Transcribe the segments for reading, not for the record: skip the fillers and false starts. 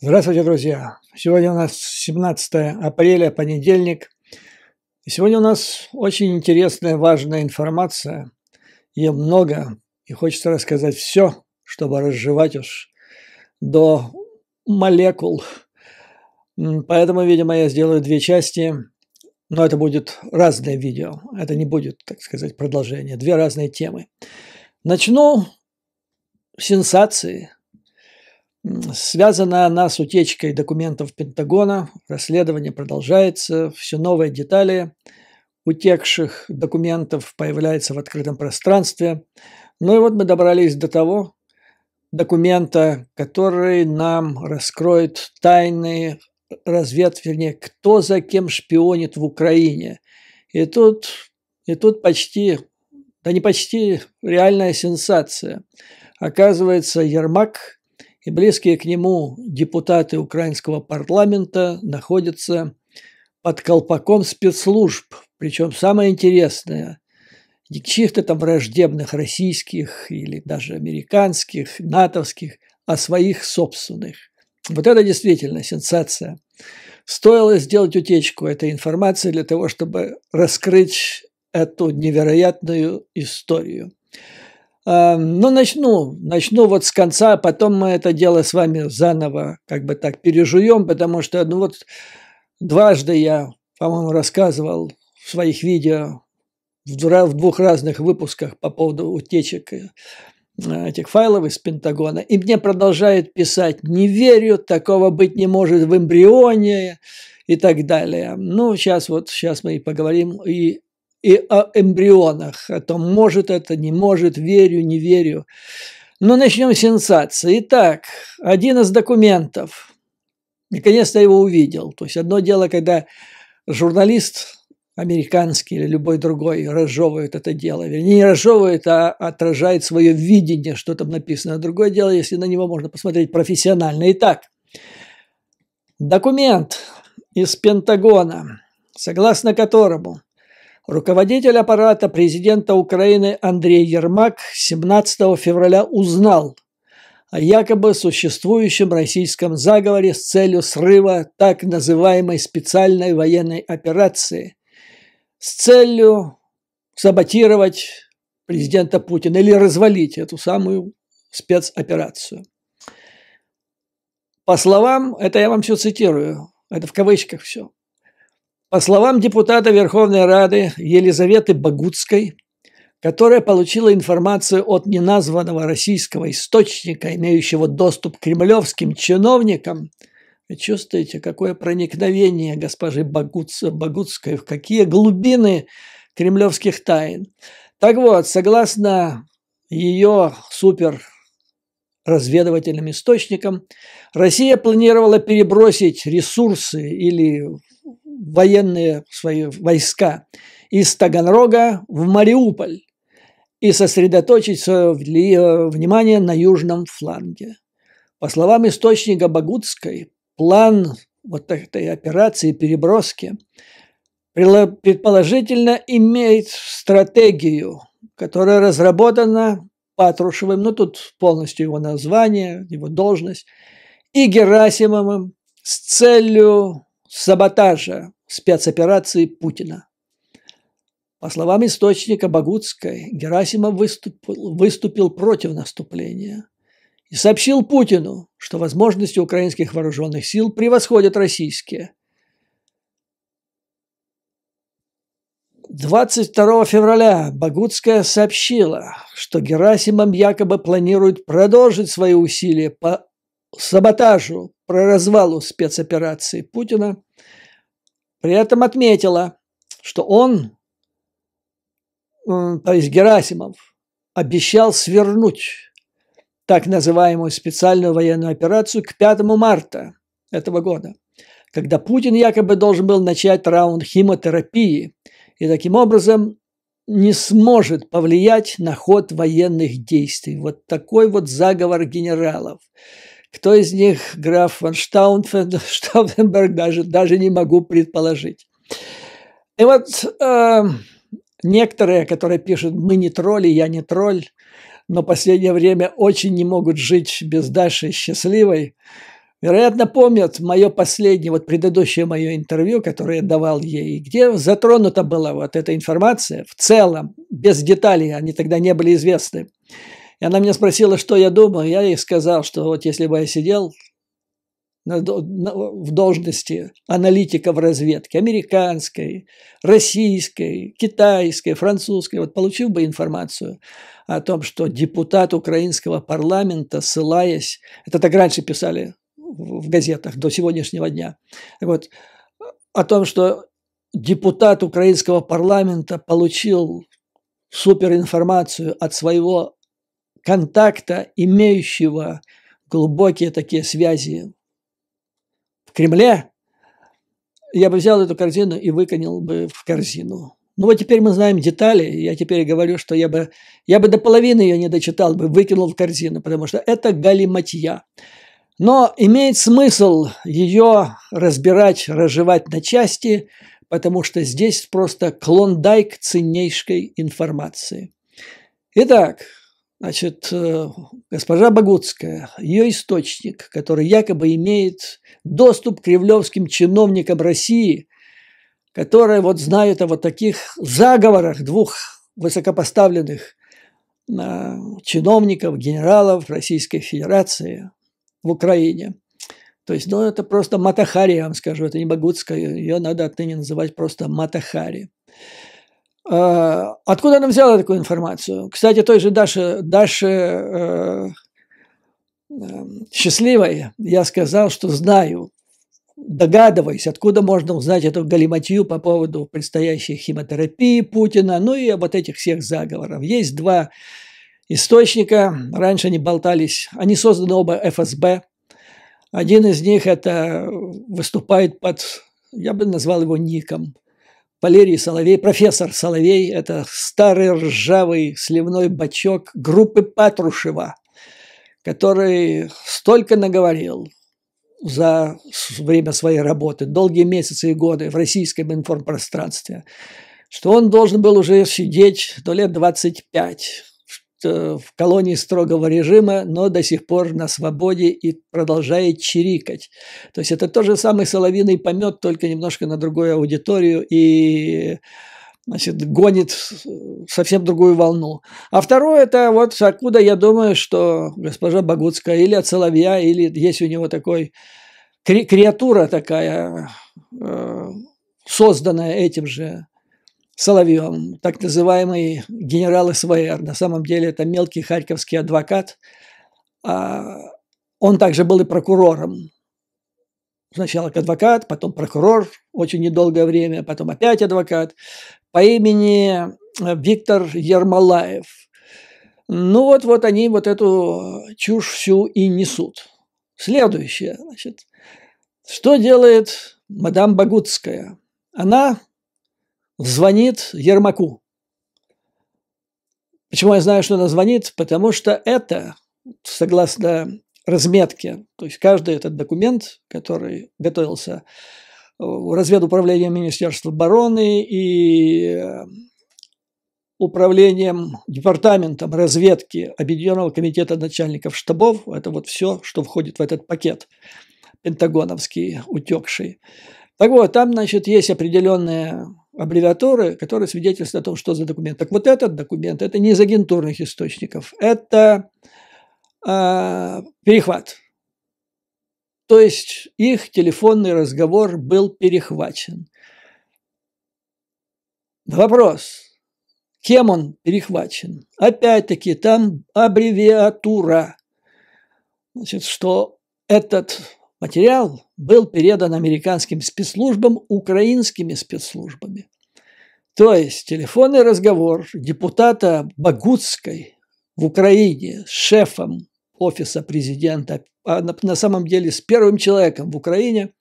Здравствуйте, друзья! Сегодня у нас 17 апреля, понедельник. И сегодня у нас очень интересная, важная информация. Ее много, и хочется рассказать все, чтобы разжевать уж до молекул. Поэтому, видимо, я сделаю две части, но это будет разное видео. Это не будет, так сказать, продолжение. Две разные темы. Начну с сенсации. Связана она с утечкой документов Пентагона. Расследование продолжается. Все новые детали утекших документов появляются в открытом пространстве. Ну и вот мы добрались до того документа, который нам раскроет тайны вернее, кто за кем шпионит в Украине. И тут почти, да не почти, реальная сенсация. Оказывается, Ермак и близкие к нему депутаты украинского парламента находятся под колпаком спецслужб. Причем самое интересное, не чьих-то там враждебных российских или даже американских, натовских, а своих собственных. Вот это действительно сенсация. Стоило сделать утечку этой информации для того, чтобы раскрыть эту невероятную историю. Ну, начну вот с конца, потом мы это дело с вами заново как бы так пережуем, потому что, дважды я, по-моему, рассказывал в своих видео в двух разных выпусках по поводу утечек этих файлов из Пентагона, и мне продолжают писать: не верю, такого быть не может в эмбрионе и так далее. Ну, сейчас мы и поговорим и о эмбрионах, о том, может это, не может, верю, не верю. Но начнем с сенсации. Итак, один из документов, наконец-то я его увидел. То есть одно дело, когда журналист американский или любой другой разжевывает это дело. Вернее, не разжевывает, а отражает свое видение, что там написано. Другое дело, если на него можно посмотреть профессионально. Итак, документ из Пентагона, согласно которому руководитель аппарата президента Украины Андрей Ермак 17 февраля узнал о якобы существующем российском заговоре с целью срыва так называемой специальной военной операции, с целью саботировать президента Путина или развалить эту самую спецоперацию. По словам, это я вам все цитирую, это в кавычках все. По словам депутата Верховной Рады Елизаветы Богуцкой, которая получила информацию от неназванного российского источника, имеющего доступ к кремлевским чиновникам, вы чувствуете, какое проникновение госпожи Богуцкой, в какие глубины кремлевских тайн. Так вот, согласно ее суперразведывательным источникам, Россия планировала перебросить ресурсы или военные свои войска из Таганрога в Мариуполь и сосредоточить свое внимание на южном фланге. По словам источника Богуцкой, план вот этой операции переброски предположительно имеет стратегию, которая разработана Патрушевым, тут полностью его название, его должность, и Герасимовым с целью саботажа спецоперации Путина. По словам источника Богуцкой, Герасимов выступил против наступления и сообщил Путину, что возможности украинских вооруженных сил превосходят российские. 22 февраля Богуцкая сообщила, что Герасимов якобы планирует продолжить свои усилия по саботажу, по развалу спецоперации Путина. При этом отметила, что он, то есть Герасимов, обещал свернуть так называемую специальную военную операцию к 5 марта этого года, когда Путин якобы должен был начать раунд химиотерапии и таким образом не сможет повлиять на ход военных действий. Вот такой вот заговор генералов. Кто из них граф фон Штауфенберг, даже не могу предположить. И вот некоторые, которые пишут: мы не тролли, я не тролль, но в последнее время очень не могут жить без Даши счастливой, Вероятно, помнят мое последнее, вот предыдущее мое интервью, которое я давал ей, где затронута была вот эта информация в целом, без деталей, они тогда не были известны. И она меня спросила, что я думаю. Я ей сказал, что вот если бы я сидел в должности аналитика в разведке, американской, российской, китайской, французской, вот получил бы информацию о том, что депутат украинского парламента, ссылаясь, это так раньше писали в газетах до сегодняшнего дня, вот, о том, что депутат украинского парламента получил суперинформацию от своего контакта, имеющего глубокие такие связи в Кремле, я бы взял эту корзину и выкинул бы в корзину. Ну вот теперь мы знаем детали, я теперь говорю, что я бы до половины ее не дочитал, бы выкинул в корзину, потому что это галиматья. Но имеет смысл ее разбирать, разжевать на части, потому что здесь просто клондайк ценнейшей информации. Итак, значит, госпожа Богуцкая, ее источник, который якобы имеет доступ к кремлевским чиновникам России, которые вот знают о вот таких заговорах двух высокопоставленных чиновников, генералов Российской Федерации в Украине. То есть, ну, это просто Мата-Хари, я вам скажу, это не Богуцкая, ее надо отныне называть просто Мата-Хари. Откуда она взяла такую информацию? Кстати, той же Даше Счастливой я сказал, что знаю, догадываясь, откуда можно узнать эту галиматью по поводу предстоящей химиотерапии Путина, ну и об вот этих всех заговоров. Есть два источника, раньше они болтались, они созданы оба ФСБ. Один из них это выступает под, я бы назвал его ником, Валерий Соловей, профессор Соловей, это старый ржавый сливной бачок группы Патрушева, который столько наговорил за время своей работы, долгие месяцы и годы в российском информпространстве, что он должен был уже сидеть до лет 25 в колонии строгого режима, но до сих пор на свободе и продолжает чирикать. То есть это тот же самый соловьиный помет, только немножко на другую аудиторию и, значит, гонит совсем другую волну. А второе, это вот откуда я думаю, что госпожа Богуцкая или от соловья, или есть у него такой креатура такая, созданная этим же Соловьем, так называемый генерал СВР. На самом деле это мелкий харьковский адвокат. Он также был и прокурором. Сначала как адвокат, потом прокурор очень недолгое время, потом опять адвокат. По имени Виктор Ермолаев. Ну вот они вот эту чушь всю и несут. Следующее. Значит, что делает мадам Богуцкая? Она звонит Ермаку. Почему я знаю, что она звонит? Потому что это, согласно разметке, то есть каждый этот документ, который готовился в разведуправлении Министерства обороны и управлением, департаментом разведки Объединенного комитета начальников штабов, это вот все, что входит в этот пакет пентагоновский, утекший. Так вот, там, значит, есть определенные аббревиатуры, которые свидетельствуют о том, что за документ. Так вот этот документ, это не из агентурных источников, это перехват. То есть их телефонный разговор был перехвачен. Вопрос, кем он перехвачен? Опять-таки, там аббревиатура. Значит, что этот материал был передан американским спецслужбам украинскими спецслужбами. То есть телефонный разговор депутата Богуцкой в Украине с шефом офиса президента, а на самом деле с первым человеком в Украине,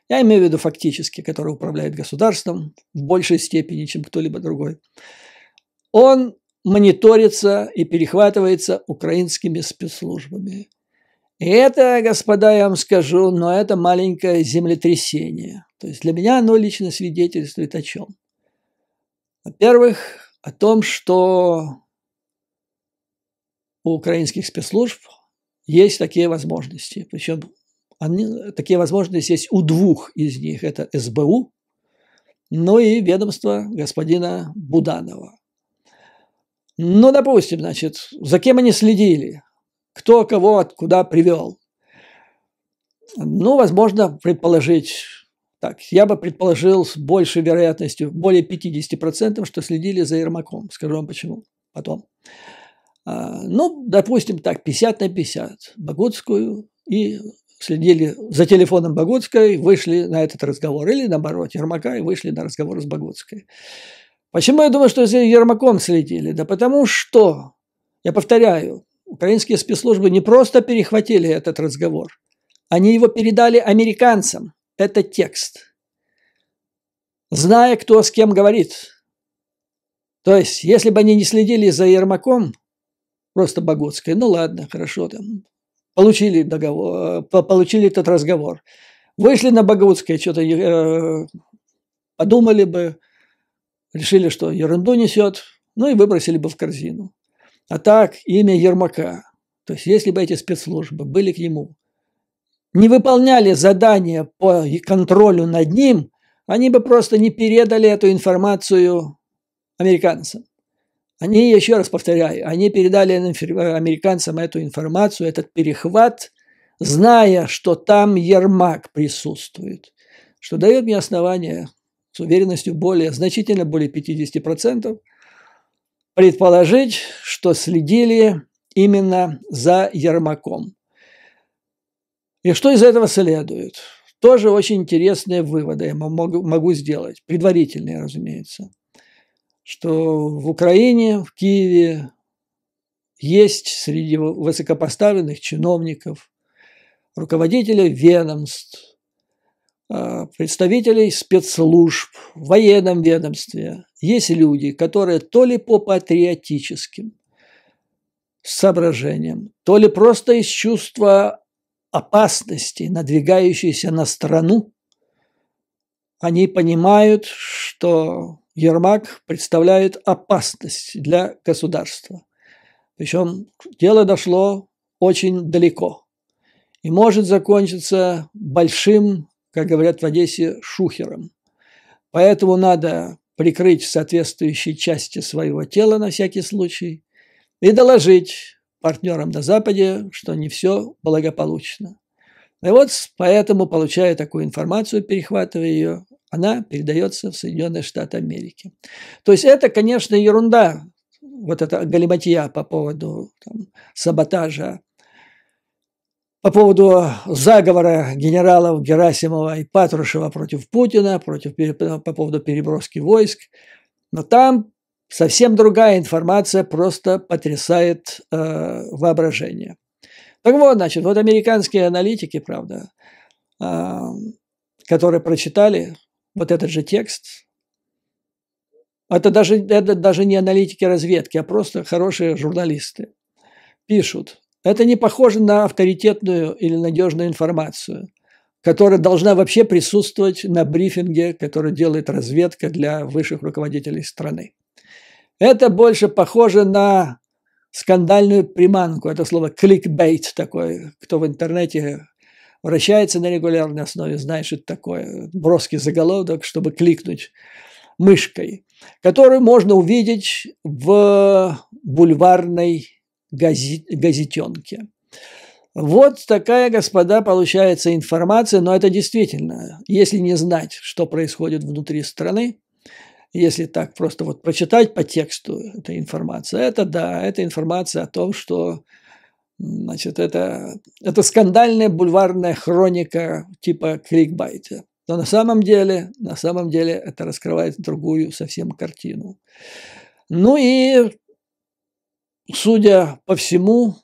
я имею в виду фактически, который управляет государством в большей степени, чем кто-либо другой, он мониторится и перехватывается украинскими спецслужбами. И это, господа, я вам скажу, но это маленькое землетрясение. То есть для меня оно лично свидетельствует о чем? Во-первых, о том, что у украинских спецслужб есть такие возможности. Причем Такие возможности есть у двух из них. Это СБУ, ну и ведомство господина Буданова. Ну, допустим, значит, за кем они следили, кто кого откуда привел. Ну, возможно, предположить, так, я бы предположил с большей вероятностью, более 50%, что следили за Ермаком. Скажу вам почему потом. Ну, допустим, так, 50 на 50. Богутскую и следили за телефоном Богутской, вышли на этот разговор. Или наоборот, Ермака и вышли на разговор с Богутской. Почему я думаю, что за Ермаком следили? Да потому что, я повторяю, украинские спецслужбы не просто перехватили этот разговор, они его передали американцам. Это текст. Зная, кто с кем говорит. То есть, если бы они не следили за Ермаком, просто Богутской, ну ладно, хорошо, там, получили договор, получили этот разговор. Вышли на Богутской, что-то подумали бы, решили, что ерунду несет, ну и выбросили бы в корзину. А так, имя Ермака. То есть, если бы эти спецслужбы были к нему, не выполняли задания по контролю над ним, они бы просто не передали эту информацию американцам. Они, еще раз повторяю, они передали американцам эту информацию, этот перехват, зная, что там Ермак присутствует, что дает мне основание с уверенностью значительно более 50% предположить, что следили именно за Ермаком. И что из этого следует? Тоже очень интересные выводы я могу сделать, предварительные, разумеется, что в Украине, в Киеве есть среди высокопоставленных чиновников, руководителей ведомств, представителей спецслужб в военном ведомстве, есть люди, которые то ли по патриотическим соображениям, то ли просто из чувства опасности, надвигающейся на страну, они понимают, что Ермак представляет опасность для государства. Причем дело дошло очень далеко и может закончиться большим, как говорят в Одессе, шухером. Поэтому надо прикрыть соответствующие части своего тела на всякий случай и доложить партнерам на Западе, что не все благополучно. И вот поэтому, получая такую информацию, перехватывая ее, она передается в Соединенные Штаты Америки. То есть это, конечно, ерунда, вот эта галиматья по поводу саботажа, по поводу заговора генералов Герасимова и Патрушева против Путина, по поводу переброски войск. Но там совсем другая информация, просто потрясает воображение. Так вот, значит, вот американские аналитики, правда, которые прочитали вот этот же текст, это даже не аналитики разведки, а просто хорошие журналисты, пишут, это не похоже на авторитетную или надежную информацию, которая должна вообще присутствовать на брифинге, который делает разведка для высших руководителей страны. Это больше похоже на скандальную приманку. Это слово кликбейт такое. Кто в интернете вращается на регулярной основе, знает, что это такое. Броский заголовок, чтобы кликнуть мышкой, которую можно увидеть в бульварной газетенке. Вот такая, господа, получается информация, но это действительно, если не знать, что происходит внутри страны, если так просто вот прочитать по тексту эта информация, это да, это информация о том, что, значит, это скандальная бульварная хроника типа кликбайта. Но на самом деле это раскрывает другую совсем картину. Ну и, судя по всему,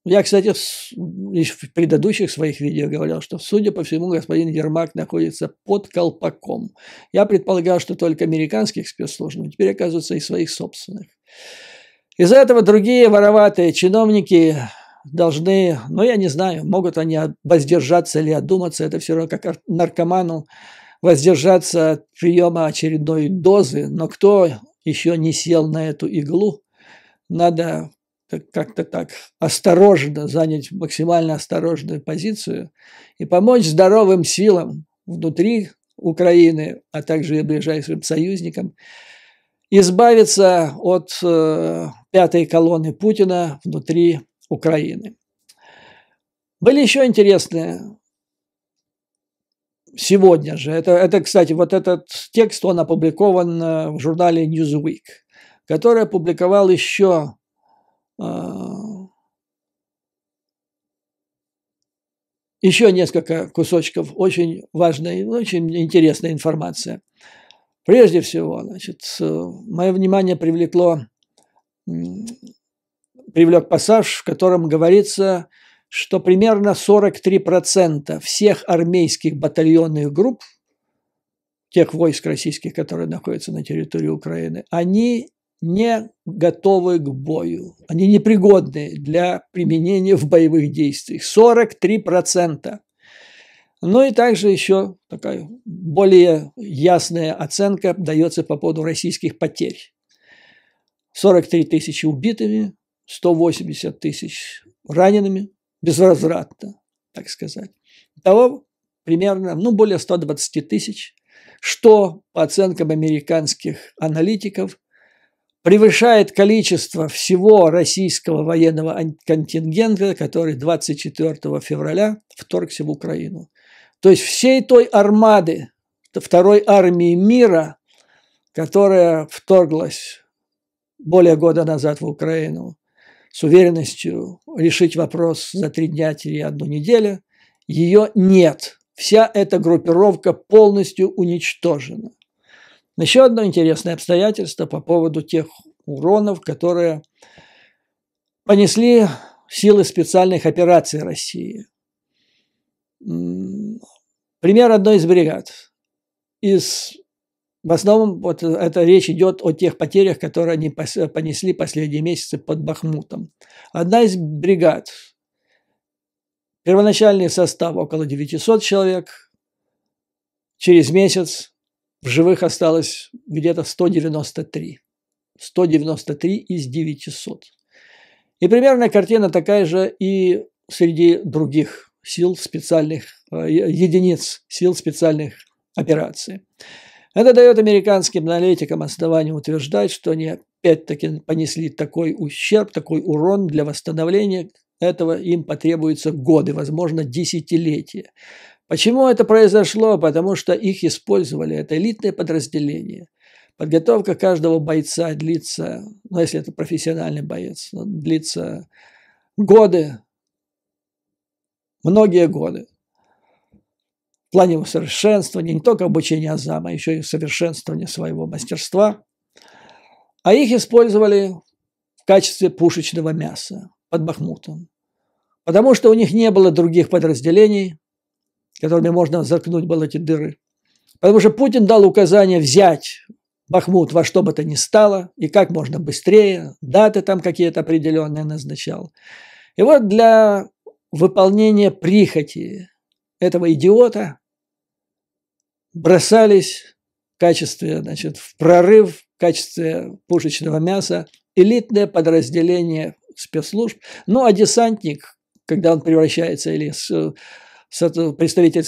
я, кстати, в предыдущих своих видео говорил, что, судя по всему, господин Ермак находится под колпаком. Я предполагал, что только американских спецслужб, но теперь, оказывается, и своих собственных. Из-за этого другие вороватые чиновники должны, ну, я не знаю, могут они воздержаться или одуматься, это все равно как наркоману воздержаться от приема очередной дозы, но кто еще не сел на эту иглу, надо как-то так осторожно, занять максимально осторожную позицию и помочь здоровым силам внутри Украины, а также и ближайшим союзникам избавиться от пятой колонны Путина внутри Украины. Были еще интересные сегодня же. Это, кстати, вот этот текст, он опубликован в журнале Newsweek, который опубликовал еще несколько кусочков очень важной, очень интересной информации. Прежде всего, значит, мое внимание привлек пассаж, в котором говорится, что примерно 43% всех армейских батальонных групп, тех войск российских, которые находятся на территории Украины, они не готовы к бою, они непригодны для применения в боевых действиях. 43%. Ну и также еще такая более ясная оценка дается по поводу российских потерь. 43 тысячи убитыми, 180 тысяч ранеными, безвозвратно, так сказать. Итого примерно, более 120 тысяч, что, по оценкам американских аналитиков, превышает количество всего российского военного контингента, который 24 февраля вторгся в Украину. То есть всей той армады, второй армии мира, которая вторглась более года назад в Украину, с уверенностью решить вопрос за 3 дня или 1 неделю, ее нет. Вся эта группировка полностью уничтожена. Еще одно интересное обстоятельство по поводу тех уронов, которые понесли силы специальных операций России. Пример одной из бригад. В основном вот это речь идет о тех потерях, которые они понесли последние месяцы под Бахмутом. Одна из бригад, первоначальный состав около 900 человек, через месяц в живых осталось где-то 193. 193 из 900. И примерно картина такая же и среди других сил специальных, единиц сил специальных операций. Это дает американским аналитикам основание утверждать, что они опять-таки понесли такой ущерб, такой урон. Для восстановления этого им потребуются годы, возможно, десятилетия. Почему это произошло? Потому что их использовали, это элитное подразделение. Подготовка каждого бойца длится, если это профессиональный боец, длится годы, многие годы. В плане усовершенствования, не только обучения азам, а еще и совершенствования своего мастерства. А их использовали в качестве пушечного мяса под Бахмутом. Потому что у них не было других подразделений, которыми можно заткнуть было эти дыры. Потому что Путин дал указание взять Бахмут во что бы то ни стало, и как можно быстрее, даты там какие-то определенные назначал. И вот для выполнения прихоти этого идиота бросались в качестве, в прорыв, в качестве пушечного мяса элитное подразделение спецслужб. Ну, а десантник, когда он превращается, или представитель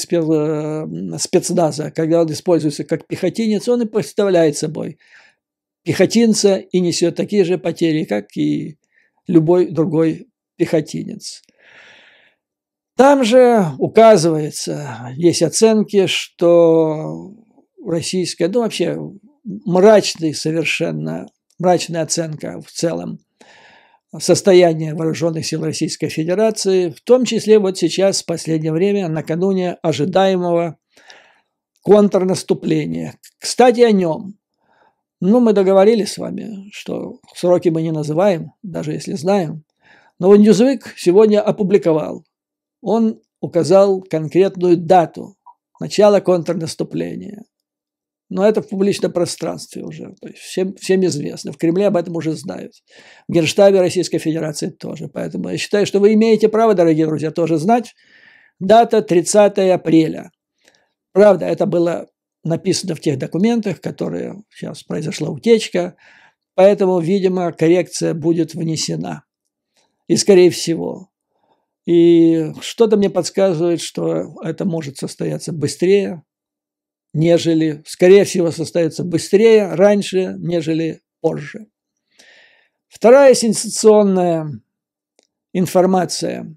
спецназа, когда он используется как пехотинец, он и представляет собой пехотинца и несет такие же потери, как и любой другой пехотинец. Там же указывается, есть оценки, что российская, вообще совершенно мрачная оценка в целом состояния вооруженных сил Российской Федерации, в том числе вот сейчас, в последнее время, накануне ожидаемого контрнаступления. Кстати, о нем. Мы договорились с вами, что сроки мы не называем, даже если знаем. Но вот Newsweek сегодня опубликовал. Он указал конкретную дату начала контрнаступления. Но это в публичном пространстве уже, то есть всем известно. В Кремле об этом уже знают. В Генштабе Российской Федерации тоже. Поэтому я считаю, что вы имеете право, дорогие друзья, тоже знать. Дата 30 апреля. Правда, это было написано в тех документах, сейчас произошла утечка. Поэтому, видимо, коррекция будет внесена. И скорее всего. И что-то мне подсказывает, что это может состояться быстрее, нежели, скорее всего, состоится быстрее, раньше, нежели позже. Вторая сенсационная информация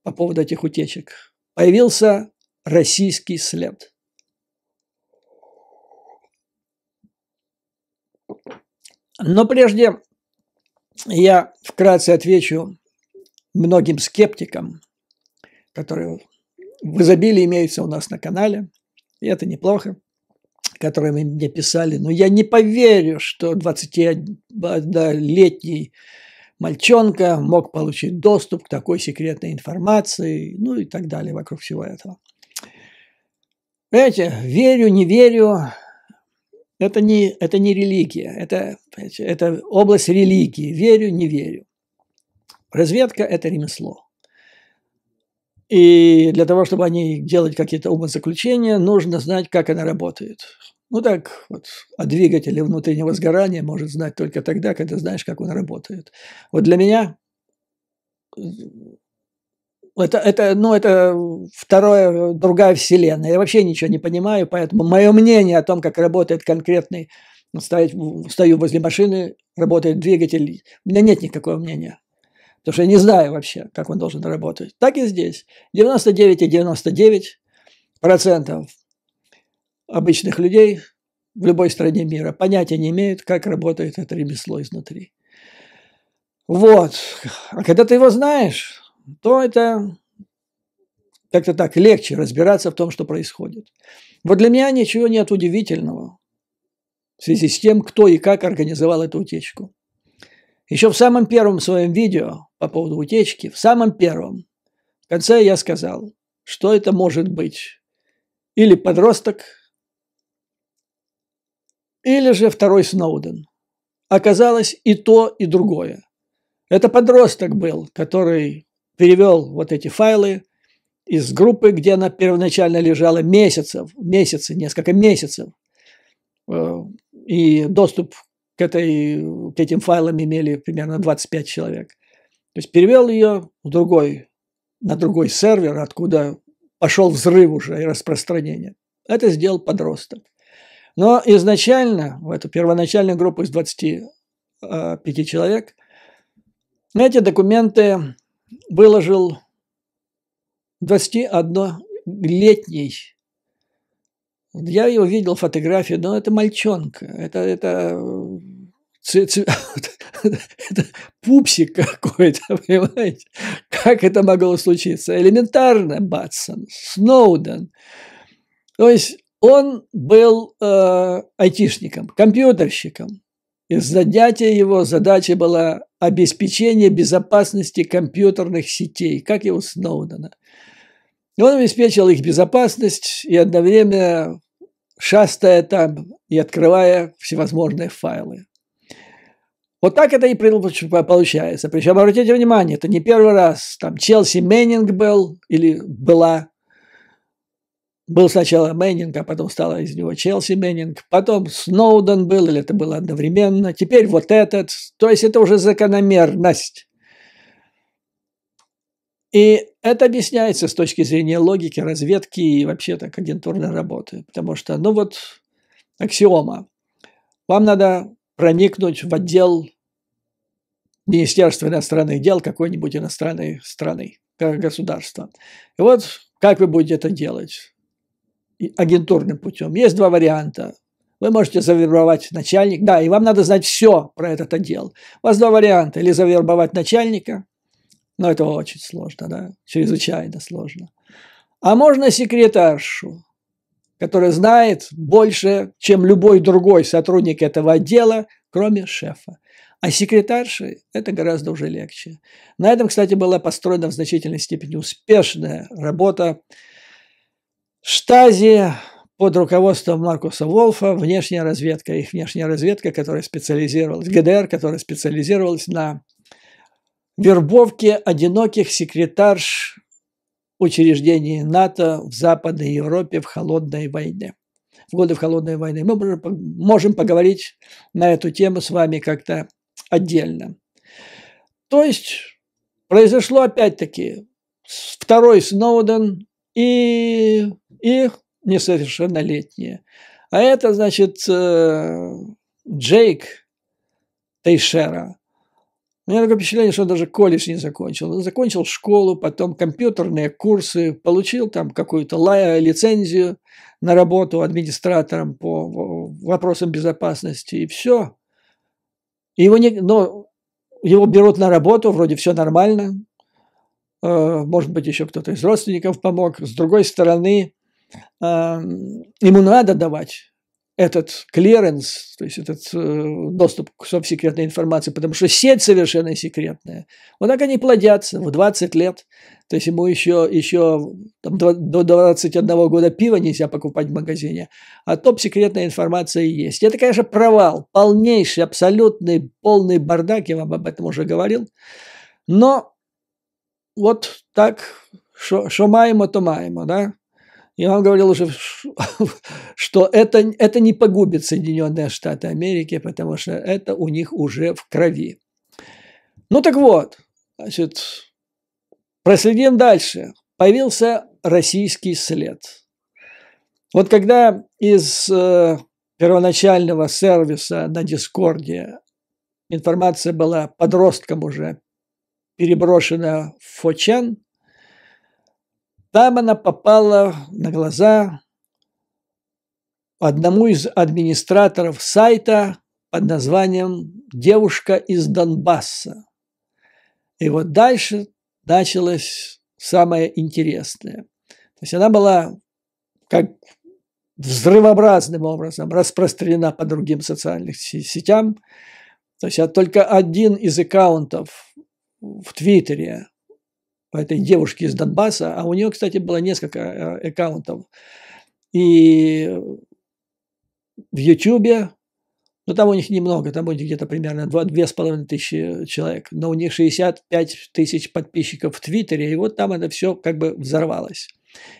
по поводу этих утечек. Появился российский след. Но прежде я вкратце отвечу многим скептикам, которые в изобилии имеются у нас на канале, и это неплохо, которые мне писали, но я не поверю, что 20-летний мальчонка мог получить доступ к такой секретной информации, ну и так далее вокруг всего этого. Понимаете, верю, не верю, это не религия, это область религии, верю, не верю. Разведка – это ремесло. И для того, чтобы о ней делать какие-то умозаключения, нужно знать, как она работает. Ну так вот, о двигателе внутреннего сгорания может знать только тогда, когда знаешь, как он работает. Вот для меня это другая вселенная. Я вообще ничего не понимаю, поэтому мое мнение о том, как работает конкретный, стою возле машины, работает двигатель, у меня нет никакого мнения. Потому что я не знаю вообще, как он должен работать. Так и здесь. 99,99% обычных людей в любой стране мира понятия не имеют, как работает это ремесло изнутри. Вот. А когда ты его знаешь, то это как-то так легче разбираться в том, что происходит. Вот для меня ничего нет удивительного в связи с тем, кто и как организовал эту утечку. Еще в самом первом своем видео по поводу утечки, в самом первом, в конце я сказал, что это может быть или подросток, или же второй Сноуден. Оказалось и то, и другое. Это подросток был, который перевел вот эти файлы из группы, где она первоначально лежала несколько месяцев. И доступ к этим файлам имели примерно 25 человек. То есть перевел ее на другой сервер, откуда пошел взрыв уже и распространение. Это сделал подросток. Но изначально, в эту первоначальную группу из 25 человек, эти документы выложил 21-летний. Я его видел фотографию, но это мальчонка. Это пупсик какой-то, понимаете? Как это могло случиться? Элементарно, Батсон, Сноуден. То есть он был айтишником, компьютерщиком. И занятие его, задача была обеспечение безопасности компьютерных сетей, как и у Сноудена. И он обеспечил их безопасность и одновременно шастая там и открывая всевозможные файлы. Вот так это и получается. Причем, обратите внимание, это не первый раз. Там Челси Мэннинг был или была. Был сначала Мэннинг, а потом стала из него Челси Мэннинг. Потом Сноуден был, или это было одновременно. Теперь вот этот. То есть это уже закономерность. И это объясняется с точки зрения логики, разведки и вообще так агентурной работы. Потому что, аксиома. Вам надо проникнуть в отдел Министерства иностранных дел какой-нибудь иностранной страны, государства. И вот как вы будете это делать? Агентурным путем. Есть два варианта. Вы можете завербовать начальника. Да, и вам надо знать все про этот отдел. У вас два варианта. Или завербовать начальника, но это очень сложно, да, чрезвычайно сложно. А можно секретаршу, которая знает больше, чем любой другой сотрудник этого отдела, кроме шефа. А секретарши – это гораздо уже легче. На этом, кстати, была построена в значительной степени успешная работа Штази под руководством Маркуса Волфа, внешняя разведка, которая специализировалась, ГДР, которая специализировалась на вербовке одиноких секретарш учреждений НАТО в Западной Европе в холодной войне. В годы холодной войны. Мы можем поговорить на эту тему с вами как-то отдельно. То есть произошло опять-таки второй Сноуден и несовершеннолетние. А это, значит, Джейк Тейшера. У меня такое впечатление, что он даже колледж не закончил. Он закончил школу, потом компьютерные курсы, получил там какую-то лицензию на работу администратором по вопросам безопасности, и все. Но его берут на работу, вроде все нормально. Может быть, еще кто-то из родственников помог. С другой стороны, ему надо давать этот клиренс, то есть этот доступ к секретной информации, потому что сеть совершенно секретная. Вот так они плодятся в 20 лет. То есть ему еще там, до 21 года пива нельзя покупать в магазине, а топ-секретная информация есть. Это, конечно, провал, полнейший, абсолютный, полный бардак, я вам об этом уже говорил. Но вот так, шо маємо, то маємо, да? И он говорил уже, что это не погубит Соединенные Штаты Америки, потому что это у них уже в крови. Ну так вот, значит, проследим дальше. Появился российский след. Вот когда из первоначального сервиса на Дискорде информация была подросткам уже переброшена в 4chan, там она попала на глаза одному из администраторов сайта под названием «Девушка из Донбасса». И вот дальше началось самое интересное. То есть она была как взрывообразным образом распространена по другим социальным сетям. То есть только один из аккаунтов в Твиттере этой девушки из Донбасса, а у нее, кстати, было несколько аккаунтов. И в Ютубе, ну там у них немного, там у них где-то примерно 2500 человек, но у них 65 тысяч подписчиков в Твиттере, и вот там это все как бы взорвалось.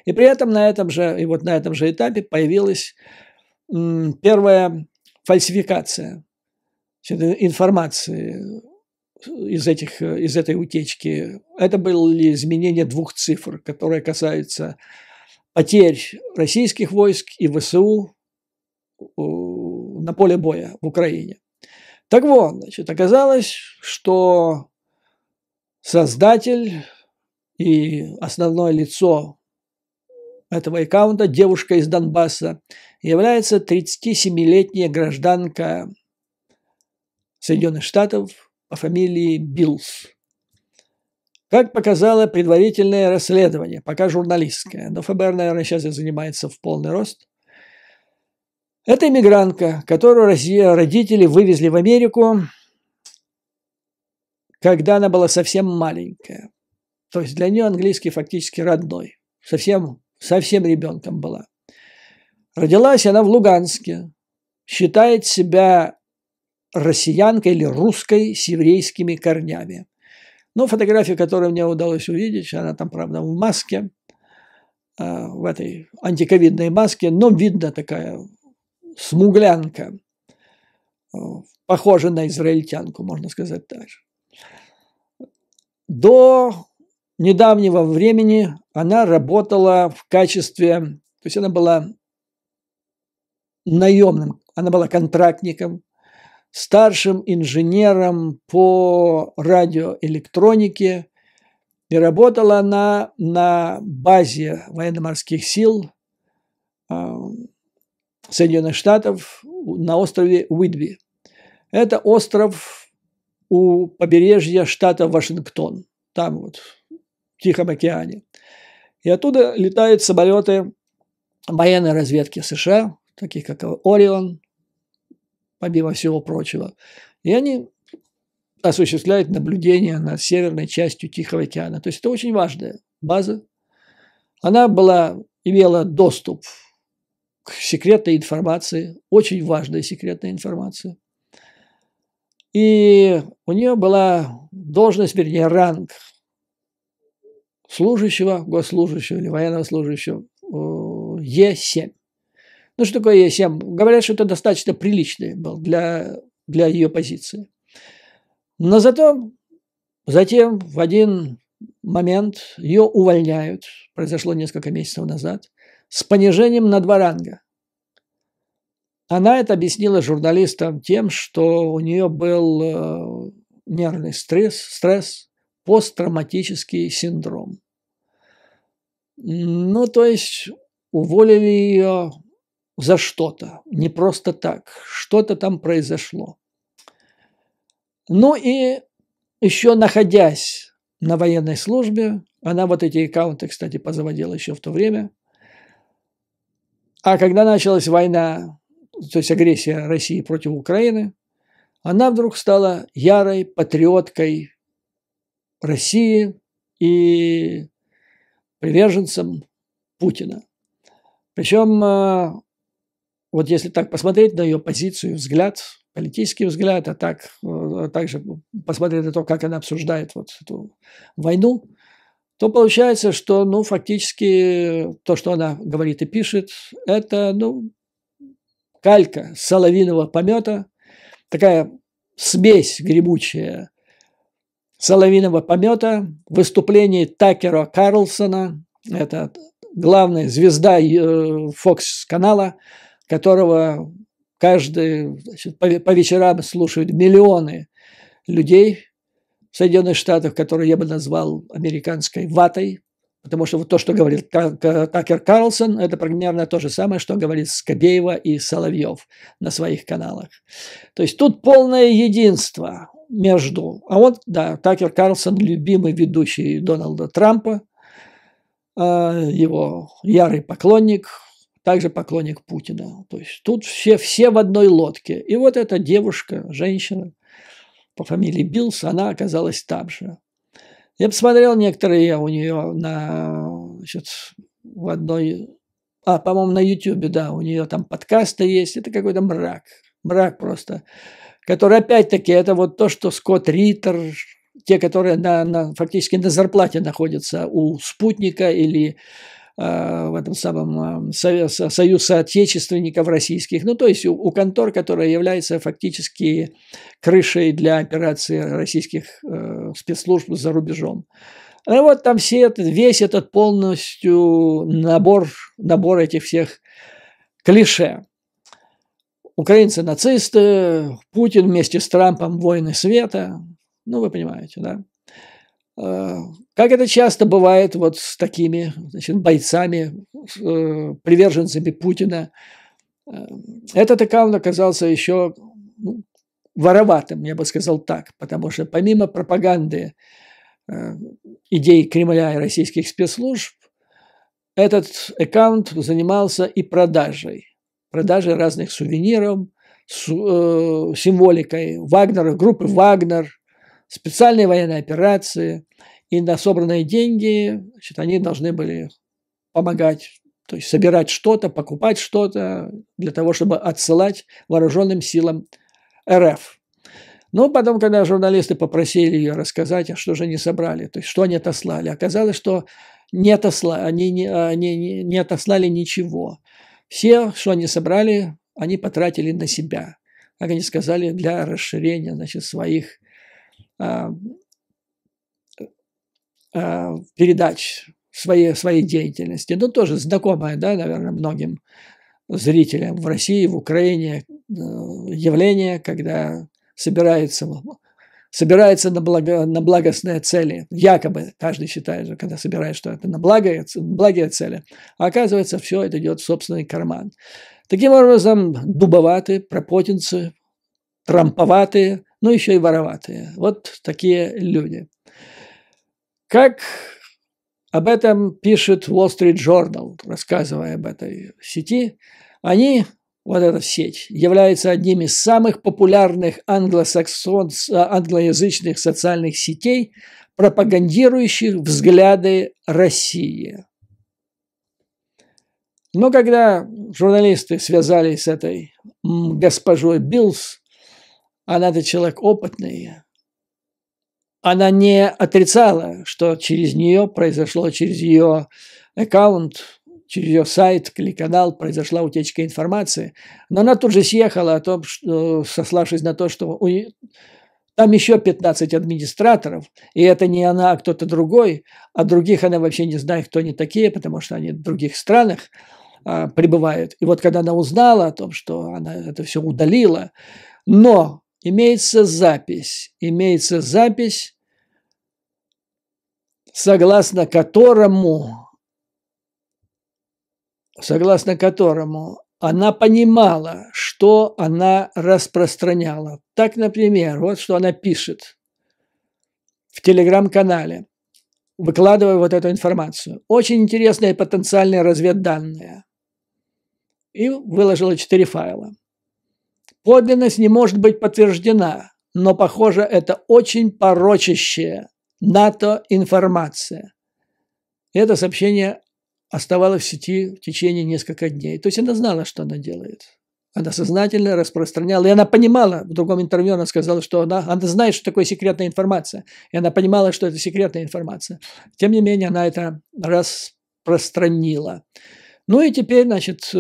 И при этом на этом же этапе появилась первая фальсификация информации из этой утечки. Это были изменения 2 цифр, которые касаются потерь российских войск и ВСУ на поле боя в Украине. Так вот, значит, оказалось, что создатель и основное лицо этого аккаунта, девушка из Донбасса, является 37-летняя гражданка Соединенных Штатов по фамилии Биллс. Как показало предварительное расследование, пока журналистское, но ФБР, наверное, сейчас занимается в полный рост. Это иммигрантка, которую родители вывезли в Америку, когда она была совсем маленькая. То есть для нее английский фактически родной. Совсем ребенком была. Родилась она в Луганске. Считает себя россиянкой или русской с еврейскими корнями. Но фотографию, которую мне удалось увидеть, она там, правда, в маске, в этой антиковидной маске, но видно такая смуглянка, похожа на израильтянку, можно сказать так же. До недавнего времени она работала в качестве, то есть она была наемным, она была контрактником, старшим инженером по радиоэлектронике, и работала она на базе военно-морских сил Соединенных Штатов на острове Уитби. Это остров у побережья штата Вашингтон, там вот, в Тихом океане. И оттуда летают самолеты военной разведки США, таких как «Орион», помимо всего прочего. И они осуществляют наблюдение над северной частью Тихого океана. То есть это очень важная база. Она имела доступ к секретной информации, очень важной секретной информации. И у нее была должность, вернее, ранг госслужащего или военного служащего Е7. Ну, что такое Е7? Говорят, что это достаточно приличный был для ее позиции. Но зато Затем в один момент ее увольняют, произошло несколько месяцев назад, с понижением на 2 ранга. Она это объяснила журналистам тем, что у нее был нервный стресс, посттравматический синдром. Ну, то есть уволили ее за что-то, не просто так, что-то там произошло. Ну и еще находясь на военной службе, она вот эти аккаунты, кстати, позаводила еще в то время. А когда началась война, то есть агрессия России против Украины, она вдруг стала ярой патриоткой России и приверженцем Путина. Причем, вот если так посмотреть на ее позицию, взгляд, политический взгляд, а также посмотреть на то, как она обсуждает вот эту войну, то получается, что, ну, фактически то, что она говорит и пишет, это, ну, калька соловьиного помета, такая смесь гремучая соловьиного помета, выступлений Такера Карлсона, это главная звезда Fox канала, которого каждый, значит, по вечерам слушают миллионы людей в Соединенных Штатах, которые я бы назвал американской ватой, потому что вот то, что говорит Такер Карлсон, это примерно то же самое, что говорит Скобеева и Соловьев на своих каналах. То есть тут полное единство между... А вот, да, Такер Карлсон, любимый ведущий Дональда Трампа, его ярый поклонник, также поклонник Путина. То есть тут все в одной лодке. И вот эта девушка, женщина по фамилии Биллс, она оказалась там же. Я посмотрел некоторые у нее значит, в одной... по-моему, на Ютубе, да, у нее там подкасты есть. Это какой-то мрак. Мрак просто. Который, опять-таки, это вот то, что Скотт Риттер, те, которые фактически на зарплате находятся у спутника или в этом самом союз соотечественников российских, ну, то есть у контор, которая является фактически крышей для операций российских спецслужб за рубежом. И вот там весь этот полностью набор этих всех клише. Украинцы нацисты, Путин вместе с Трампом воины света. Ну, вы понимаете, да? Как это часто бывает вот с такими, значит, бойцами, приверженцами Путина. Этот аккаунт оказался еще вороватым, я бы сказал так, потому что помимо пропаганды идей Кремля и российских спецслужб, этот аккаунт занимался и продажей разных сувениров, символикой Вагнера, группы Вагнер, специальные военные операции, и на собранные деньги, значит, они должны были помогать, то есть собирать что-то, покупать что-то для того, чтобы отсылать вооруженным силам РФ. Но потом, когда журналисты попросили ее рассказать, а что же они собрали, то есть что они отослали, оказалось, что они не отослали ничего. Все, что они собрали, они потратили на себя, как они сказали, для расширения, значит, своих передач, своей деятельности. Ну, тоже знакомое, да, наверное, многим зрителям в России, в Украине явление, когда собирается на благостные цели. Якобы каждый считает, когда собирает, что это на благие цели. А оказывается, все это идет в собственный карман. Таким образом, дубоватые, пропотинцы, трамповатые, ну, еще и вороватые. Вот такие люди. Как об этом пишет Wall Street Journal, рассказывая об этой сети, вот эта сеть, является одним из самых популярных англоязычных социальных сетей, пропагандирующих взгляды России. Но когда журналисты связались с этой госпожой Биллс, она-то человек опытный, она не отрицала, что через нее произошло, через ее аккаунт, через ее сайт или канал произошла утечка информации. Но она тут же съехала о том, что, сославшись на то, что Там еще 15 администраторов, и это не она, а кто-то другой, а других она вообще не знает, кто они такие, потому что они в других странах пребывают. И вот когда она узнала о том, что она это все удалила, но имеется запись, согласно которому она понимала, что она распространяла. Так, например, вот что она пишет в телеграм-канале, выкладывая вот эту информацию. Очень интересные потенциальные разведданные. И выложила 4 файла. Подлинность не может быть подтверждена, но, похоже, это очень порочащая НАТО информация. И это сообщение оставалось в сети в течение нескольких дней. То есть она знала, что она делает. Она сознательно распространяла. И она понимала, в другом интервью она сказала, что она знает, что такое секретная информация. И она понимала, что это секретная информация. Тем не менее, она это распространила. Ну и теперь, значит,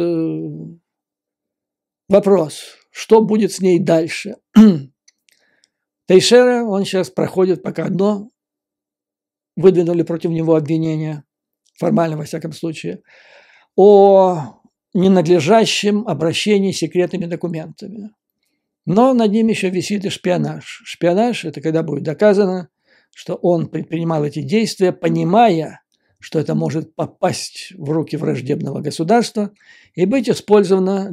вопрос, что будет с ней дальше? Тейшера, он сейчас проходит пока одно. Выдвинули против него обвинение, формально во всяком случае, о ненадлежащем обращении с секретными документами. Но над ним еще висит и шпионаж. Шпионаж – это когда будет доказано, что он предпринимал эти действия, понимая, что это может попасть в руки враждебного государства и быть использовано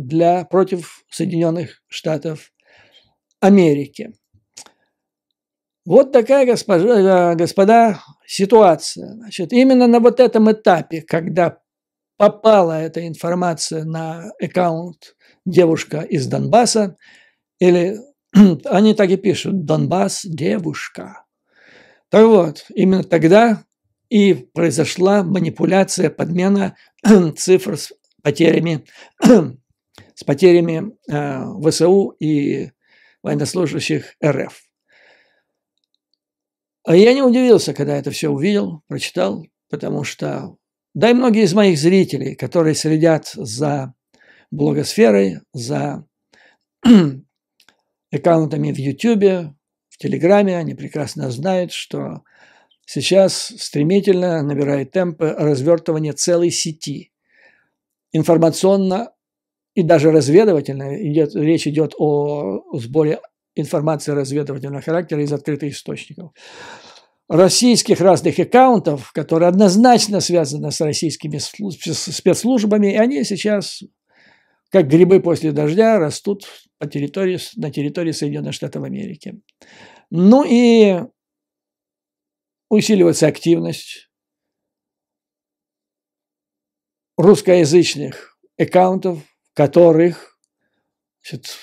против Соединенных Штатов Америки. Вот такая, господа, ситуация. Значит, именно на вот этом этапе, когда попала эта информация на аккаунт девушка из Донбасса, или они так и пишут «Донбасс, девушка». Так вот, именно тогда и произошла манипуляция, подмена цифр с потерями ВСУ и военнослужащих РФ. А я не удивился, когда это все увидел, прочитал, потому что, да и многие из моих зрителей, которые следят за блогосферой, за аккаунтами в Ютубе, в Телеграме, они прекрасно знают, что сейчас стремительно набирает темпы развертывание целой сети. Информационно и даже разведывательно речь идет о сборе информации разведывательного характера из открытых источников. Российских разных аккаунтов, которые однозначно связаны с российскими спецслужбами, и они сейчас, как грибы после дождя, растут на территории Соединенных Штатов Америки. Ну и усиливается активность русскоязычных аккаунтов, в которых, значит,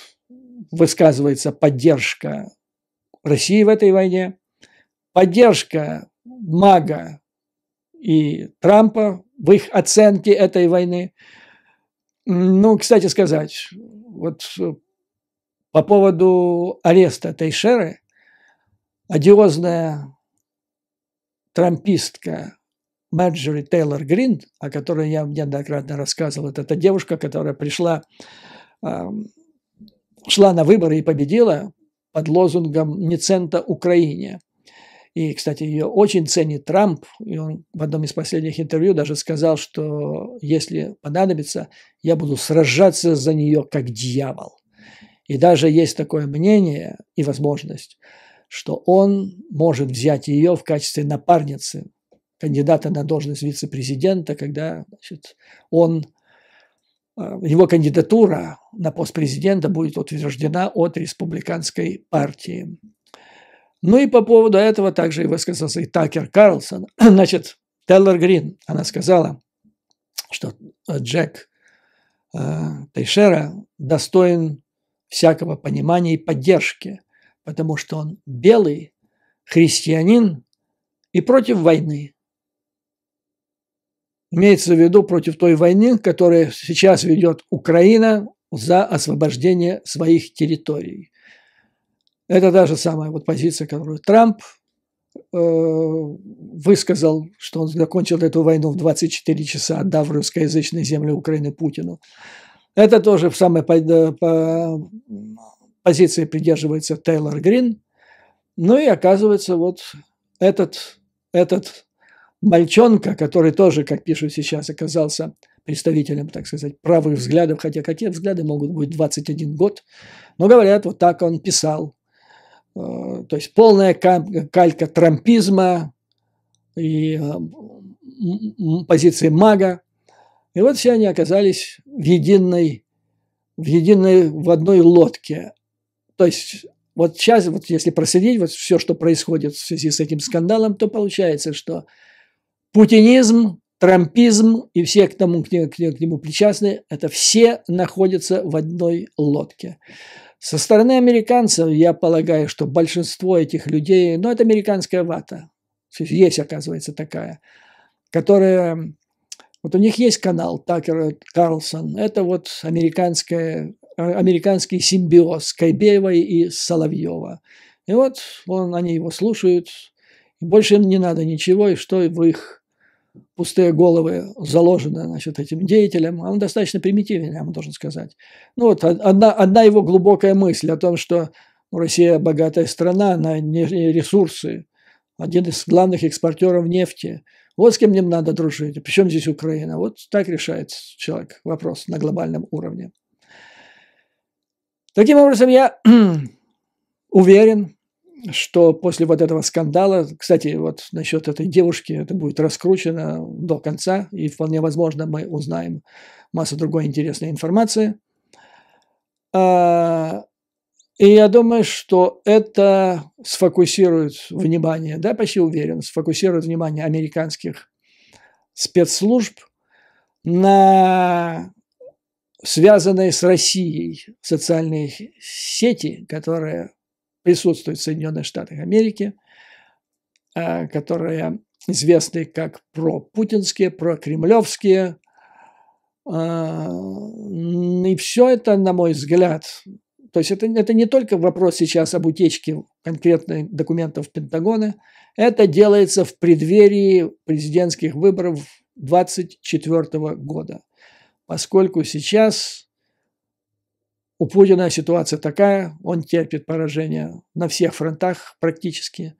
высказывается поддержка России в этой войне, поддержка МАГА и Трампа в их оценке этой войны. Ну, кстати сказать, вот по поводу ареста Тейшеры, одиозная трампистка Марджори Тейлор Грин, о которой я неоднократно рассказывал, это та девушка, которая шла на выборы и победила под лозунгом «Не цента Украине». И, кстати, ее очень ценит Трамп, и он в одном из последних интервью даже сказал, что если понадобится, я буду сражаться за нее как дьявол. И даже есть такое мнение и возможность, что он может взять ее в качестве напарницы, кандидата на должность вице-президента, когда, значит, его кандидатура на пост президента будет утверждена от республиканской партии. Ну и по поводу этого также и высказался и Такер Карлсон. Значит, Тейлор Грин, она сказала, что Джек Тейшера достоин всякого понимания и поддержки, потому что он белый христианин и против войны. Имеется в виду против той войны, которую сейчас ведет Украина за освобождение своих территорий. Это та же самая вот позиция, которую Трамп высказал, что он закончил эту войну в 24 часа, отдав русскоязычные земли Украины Путину. Это тоже в самой позиции придерживается Тейлор Грин. Ну и оказывается, вот этот мальчонка, который тоже, как пишут сейчас, оказался представителем, так сказать, правых взглядов, хотя какие взгляды могут быть 21 год, но говорят, вот так он писал. То есть полная калька трампизма и позиции мага. И вот все они оказались в одной лодке. То есть вот сейчас, вот если проследить вот все, что происходит в связи с этим скандалом, то получается, что путинизм, трампизм и все к нему причастны, это все находятся в одной лодке. Со стороны американцев, я полагаю, что большинство этих людей, ну, это американская вата. Есть, оказывается, такая, которая... Вот у них есть канал Такер Карлсон. Это вот американский симбиоз Кайбеевой и Соловьева. И вот они его слушают. И больше им не надо ничего, и что в их пустые головы заложено, значит, этим деятелям. Он достаточно примитивен, я вам должен сказать. Ну вот одна его глубокая мысль о том, что Россия богатая страна на ресурсы, один из главных экспортеров нефти. Вот с кем мне надо дружить. Причем здесь Украина? Вот так решает человек вопрос на глобальном уровне. Таким образом, я уверен, что после вот этого скандала, кстати, вот насчет этой девушки, это будет раскручено до конца, и вполне возможно мы узнаем массу другой интересной информации. И я думаю, что это сфокусирует внимание, да, почти уверен, сфокусирует внимание американских спецслужб на связанные с Россией социальные сети, которые присутствуют в Соединенных Штатах Америки, которые известны как пропутинские, прокремлевские. И все это, на мой взгляд, то есть это не только вопрос сейчас об утечке конкретных документов Пентагона, это делается в преддверии президентских выборов 2024 года, поскольку сейчас у Путина ситуация такая, он терпит поражение на всех фронтах практически,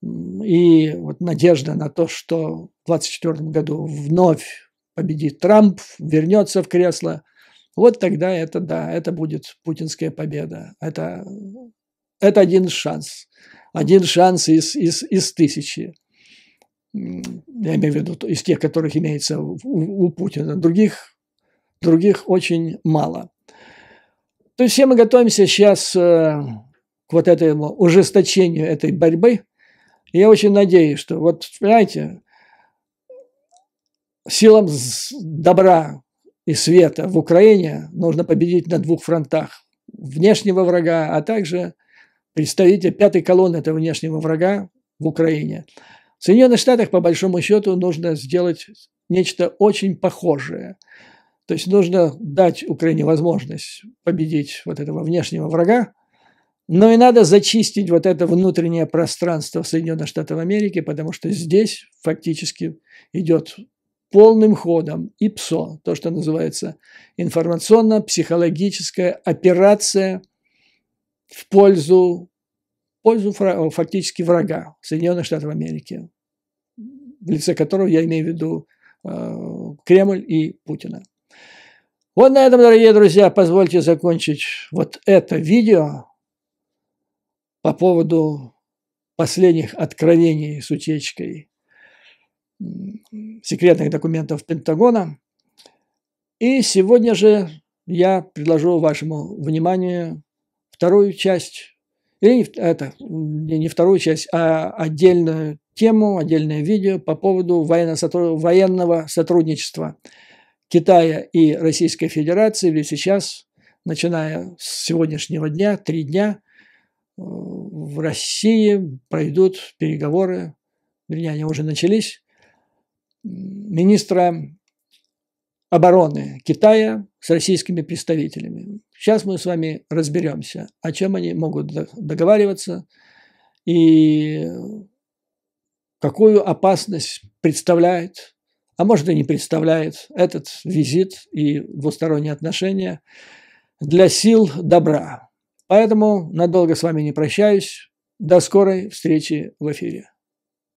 и вот надежда на то, что в 2024 году вновь победит Трамп, вернется в кресло, вот тогда это будет путинская победа. Это один шанс. Один шанс из тысячи. Я имею в виду из тех, которых имеется у Путина. Других очень мало. То есть все мы готовимся сейчас к вот этому ужесточению этой борьбы. И я очень надеюсь, что вот, понимаете, силам добра и света в Украине нужно победить на двух фронтах. Внешнего врага, а также представителя пятой колонны этого внешнего врага в Украине. В Соединенных Штатах, по большому счету, нужно сделать нечто очень похожее. То есть нужно дать Украине возможность победить вот этого внешнего врага, но и надо зачистить вот это внутреннее пространство Соединенных Штатов Америки, потому что здесь фактически идет полным ходом ИПСО, то, что называется информационно-психологическая операция в пользу фактически врага Соединенных Штатов Америки, в лице которого я имею в виду Кремль и Путина. Вот на этом, дорогие друзья, позвольте закончить вот это видео по поводу последних откровений с утечкой секретных документов Пентагона. И сегодня же я предложу вашему вниманию вторую часть, или не вторую часть, а отдельную тему, отдельное видео по поводу военного сотрудничества Китая и Российской Федерации. Ведь сейчас, начиная с сегодняшнего дня, 3 дня, в России пройдут переговоры, вернее, они уже начались, министра обороны Китая с российскими представителями. Сейчас мы с вами разберемся, о чем они могут договариваться и какую опасность представляет, а может и не представляет этот визит и двусторонние отношения для сил добра. Поэтому надолго с вами не прощаюсь. До скорой встречи в эфире.